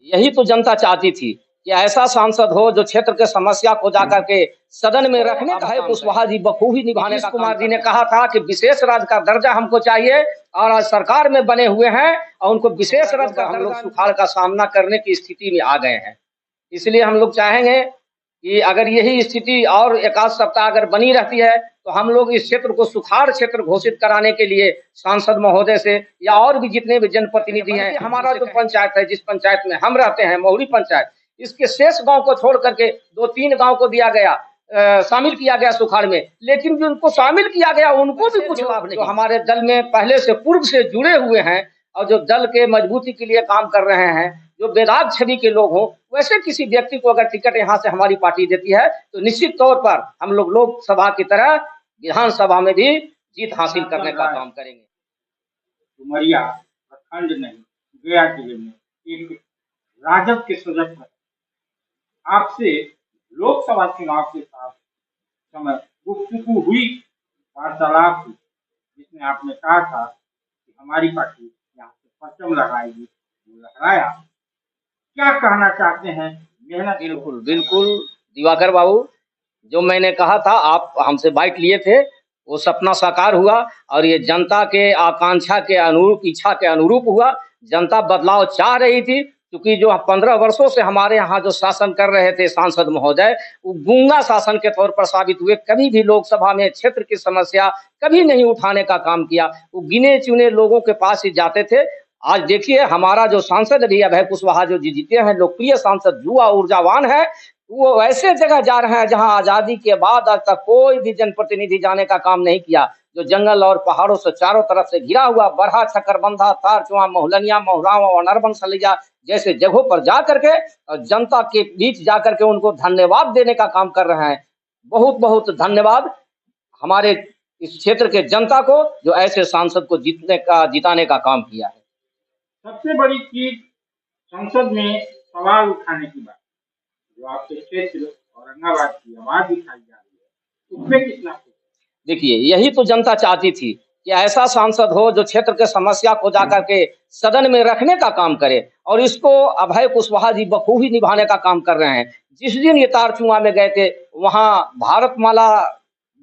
यही तो जनता चाहती थी कि ऐसा सांसद हो जो क्षेत्र के समस्या को जाकर के सदन में रखने का अभय कुशवाहा जी बखूबी निभाने का कुमार जी ने कहा था कि विशेष राज्य का दर्जा हमको चाहिए और आज सरकार में बने हुए हैं और उनको विशेष राज्य का हम लोग सुखाड़ का सामना करने की स्थिति में आ गए हैं। इसलिए हम लोग चाहेंगे कि अगर यही स्थिति और एक आध सप्ताह अगर बनी रहती है तो हम लोग इस क्षेत्र को सुखाड़ क्षेत्र घोषित कराने के लिए सांसद महोदय से या और भी जितने भी जनप्रतिनिधि हैं, हमारा जो पंचायत है, जिस पंचायत में हम रहते हैं महुरी पंचायत, इसके शेष गांव को छोड़ करके 2-3 गांव को दिया गया, शामिल किया गया सुखाड़ में, लेकिन जिनको शामिल किया गया उनको भी कुछ लाभ नहीं। तो हमारे दल में पहले से पूर्व से जुड़े हुए हैं और जो दल के मजबूती के लिए काम कर रहे हैं, जो बेदाग छवि के लोग हों, वैसे किसी व्यक्ति को अगर टिकट यहाँ से हमारी पार्टी देती है तो निश्चित तौर पर हम लोग लोकसभा की तरह विधानसभा में भी जीत हासिल करने का काम करेंगे। डुमरिया प्रखंड नहीं, गया जिले में एक राजद के सदस्य आपसे लोकसभा चुनाव के साथ समय गुफ्तगू हुई, वार्तालाप हुई, जिसमें आपने कहा था कि हमारी पार्टी यहाँ से परचम लगाएगी, वो लहराया। क्या कहना चाहते हैं? मेहनत बिल्कुल बिल्कुल दिवाकर बाबू, जो मैंने कहा था, आप हमसे बाइट लिए थे, वो सपना साकार हुआ और ये जनता के आकांक्षा के अनुरूप, इच्छा के अनुरूप हुआ। जनता बदलाव चाह रही थी, क्योंकि जो 15 वर्षों से हमारे यहाँ जो शासन कर रहे थे सांसद महोदय, वो गूंगा शासन के तौर पर साबित हुए। कभी भी लोकसभा में क्षेत्र की समस्या कभी नहीं उठाने का काम किया, वो गिने चुने लोगों के पास ही जाते थे। आज देखिए हमारा जो सांसद भी अभय कुशवाहा जो जीते हैं, लोकप्रिय सांसद, युवा ऊर्जावान है, वो ऐसे जगह जा रहे हैं जहां आजादी के बाद आज तक कोई भी जनप्रतिनिधि जाने का काम नहीं किया। जो जंगल और पहाड़ों से चारों तरफ से घिरा हुआ बरहा, छकरबंधा, तारचुआ, मोहलनिया, मोहराव और नरबन सलिया जैसे जगहों पर जा करके और जनता के बीच जा करके उनको धन्यवाद देने का काम कर रहे हैं। बहुत बहुत धन्यवाद हमारे इस क्षेत्र के जनता को जो ऐसे सांसद को जिताने का काम किया है। सबसे बड़ी चीज संसद में सवाल उठाने की बात, जो आपके क्षेत्र औरंगाबाद की आवाज उठाई जा रही है, उसमें कितना? देखिए यही तो जनता चाहती थी कि ऐसा सांसद हो जो क्षेत्र के समस्या को जाकर के सदन में रखने का काम करे और इसको अभय कुशवाहा जी बखूबी निभाने का काम कर रहे हैं। जिस दिन ये तारचुआ में गए थे, वहां भारतमाला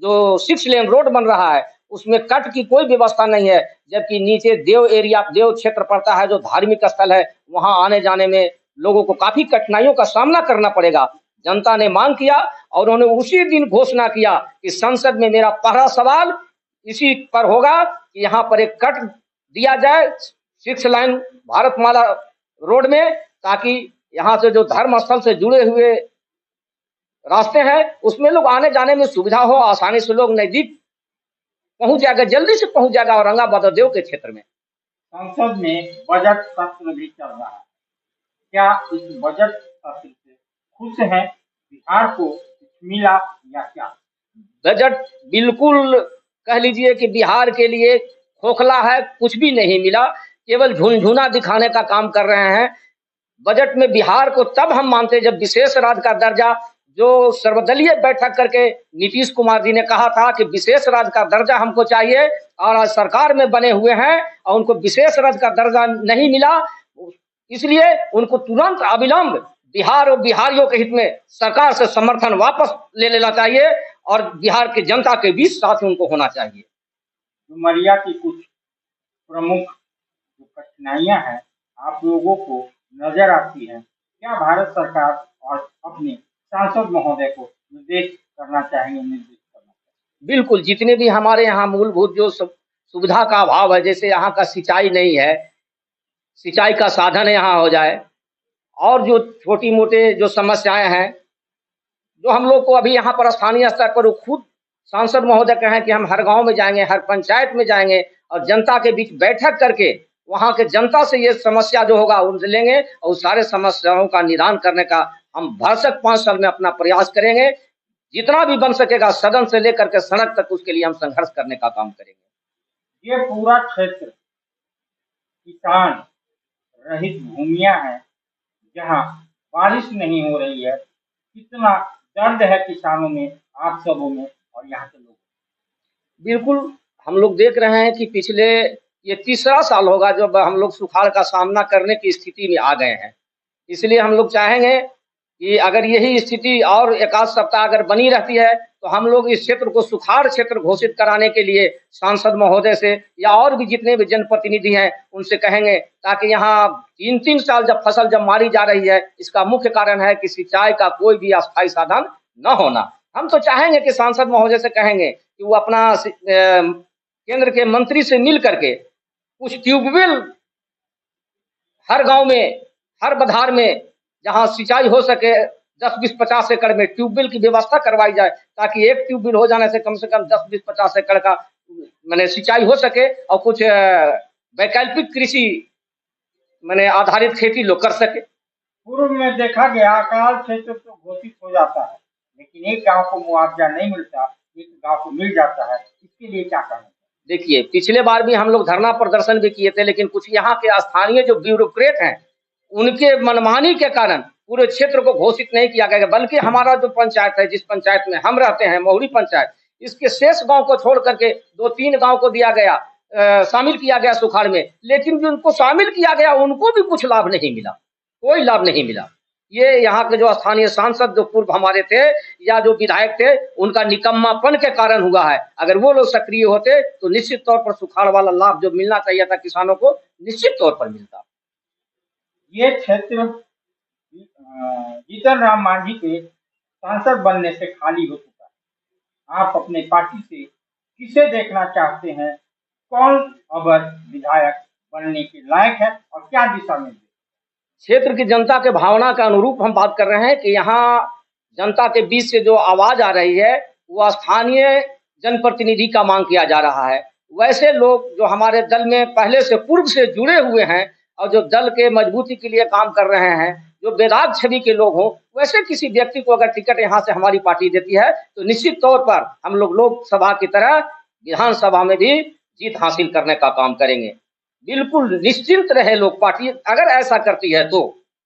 जो 6 लेन रोड बन रहा है उसमें कट की कोई व्यवस्था नहीं है, जबकि नीचे देव एरिया, देव क्षेत्र पड़ता है जो धार्मिक स्थल है, वहां आने जाने में लोगों को काफी कठिनाइयों का सामना करना पड़ेगा। जनता ने मांग किया और उन्होंने उसी दिन घोषणा किया कि संसद में मेरा पहला सवाल इसी पर होगा कि यहाँ पर एक कट दिया जाए 6 लाइन भारतमाला रोड में, ताकि यहाँ से जो धर्म स्थल से जुड़े हुए रास्ते हैं उसमें लोग आने जाने में सुविधा हो, आसानी से लोग नजदीक पहुंच जाएगा, जल्दी से पहुंच जाएगा औरंगाबाद और देव के क्षेत्र में। संसद में बजट सत्र भी चल रहा है, क्या इस बजट सत्र से खुश है? बिहार को मिला या क्या? बजट बिल्कुल कह लीजिए कि बिहार के लिए खोखला है, कुछ भी नहीं मिला, केवल झुनझुना दिखाने का काम कर रहे हैं। बजट में बिहार को तब हम मानते जब विशेष राज्य का दर्जा, जो सर्वदलीय बैठक करके नीतीश कुमार जी ने कहा था कि विशेष राज्य का दर्जा हमको चाहिए और आज सरकार में बने हुए हैं और उनको विशेष राज्य का दर्जा नहीं मिला, इसलिए उनको तुरंत अविलंब बिहार और बिहारियों के हित में सरकार से समर्थन वापस ले लेना चाहिए और बिहार की जनता के बीच साथ उनको होना चाहिए। डुमरिया की कुछ प्रमुख जो कठिनाइयां हैं आप लोगों को नजर आती हैं, क्या भारत सरकार और अपने सांसद महोदय को निर्देश करना चाहेंगे, निर्देश करना चाहेंगे? बिल्कुल, जितने भी हमारे यहाँ मूलभूत जो सुविधा का अभाव है, जैसे यहाँ का सिंचाई नहीं है, सिंचाई का साधन यहाँ हो जाए, और जो छोटी मोटे जो समस्याएं हैं जो हम लोग को अभी यहाँ पर स्थानीय स्तर पर खुद सांसद महोदय कहें कि हम हर गांव में जाएंगे, हर पंचायत में जाएंगे और जनता के बीच बैठक करके वहां के जनता से ये समस्या जो होगा उनसे लेंगे और सारे समस्याओं का निदान करने का हम भरसक 5 साल में अपना प्रयास करेंगे। जितना भी बन सकेगा सदन से लेकर के सड़क तक उसके लिए हम संघर्ष करने का काम करेंगे। ये पूरा क्षेत्र किसान रहित भूमियां हैं, जहां बारिश नहीं हो रही है, कितना दर्द है किसानों में, आप सबों में और यहाँ के लोगों। बिल्कुल, हम लोग देख रहे हैं कि पिछले ये तीसरा साल होगा जब हम लोग सुखाड़ का सामना करने की स्थिति में आ गए हैं। इसलिए हम लोग चाहेंगे कि अगर यही स्थिति और एक आध सप्ताह अगर बनी रहती है तो हम लोग इस क्षेत्र को सुखाड़ क्षेत्र घोषित कराने के लिए सांसद महोदय से या और भी जितने भी जनप्रतिनिधि हैं उनसे कहेंगे, ताकि यहाँ 3-3 साल जब फसल जब मारी जा रही है, इसका मुख्य कारण है कि सिंचाई का कोई भी अस्थायी साधन न होना। हम तो चाहेंगे कि सांसद महोदय से कहेंगे कि वो अपना केंद्र के मंत्री से मिल करके कुछ ट्यूबवेल हर गांव में, हर बधार में जहां सिंचाई हो सके 10-20-50 एकड़ में ट्यूबवेल की व्यवस्था करवाई जाए, ताकि एक ट्यूबवेल हो जाने से कम 10-20-50 एकड़ का मैंने सिंचाई हो सके और कुछ वैकल्पिक कृषि मैंने आधारित खेती लोग कर सके। पूर्व में देखा गया अकाल क्षेत्र तो घोषित हो जाता है, लेकिन एक गांव को मुआवजा नहीं मिलता, एक गांव को मिल जाता है, इसके लिए क्या करना? देखिए, पिछले बार भी हम लोग धरना प्रदर्शन भी किए थे, लेकिन कुछ यहाँ के स्थानीय जो ब्यूरोक्रेट हैं, उनके मनमानी के कारण पूरे क्षेत्र को घोषित नहीं किया गया, बल्कि हमारा जो पंचायत है, जिस पंचायत में हम रहते हैं, महुरी पंचायत, इसके शेष गांव को छोड़ करके 2-3 गांव को दिया गया, शामिल किया गया सुखाड़ में, लेकिन जो उनको शामिल किया गया उनको भी कुछ लाभ नहीं मिला, कोई लाभ नहीं मिला। ये यहाँ के जो स्थानीय सांसद जो पूर्व हमारे थे या जो विधायक थे, उनका निकम्मापन के कारण हुआ है। अगर वो लोग सक्रिय होते तो निश्चित तौर पर सुखाड़ वाला लाभ जो मिलना चाहिए था किसानों को, निश्चित तौर पर मिलता। ये क्षेत्र जीतन राम मांझी के सांसद बनने से खाली हो चुका है। आप अपने पार्टी से किसे देखना चाहते हैं? कौन अवर विधायक बनने के लायक है और क्या दिशा में? क्षेत्र की जनता के भावना के अनुरूप हम बात कर रहे हैं कि यहाँ जनता के बीच से जो आवाज आ रही है वो स्थानीय जनप्रतिनिधि का मांग किया जा रहा है। वैसे लोग जो हमारे दल में पहले से पूर्व से जुड़े हुए हैं और जो दल के मजबूती के लिए काम कर रहे हैं, जो बेदाग छवि के लोग हों, वैसे किसी व्यक्ति को अगर टिकट यहाँ से हमारी पार्टी देती है तो निश्चित तौर पर हम लोग लोकसभा की तरह विधानसभा में भी जीत हासिल करने का काम करेंगे। बिल्कुल निश्चिंत रहे लोग, पार्टी अगर ऐसा करती है तो।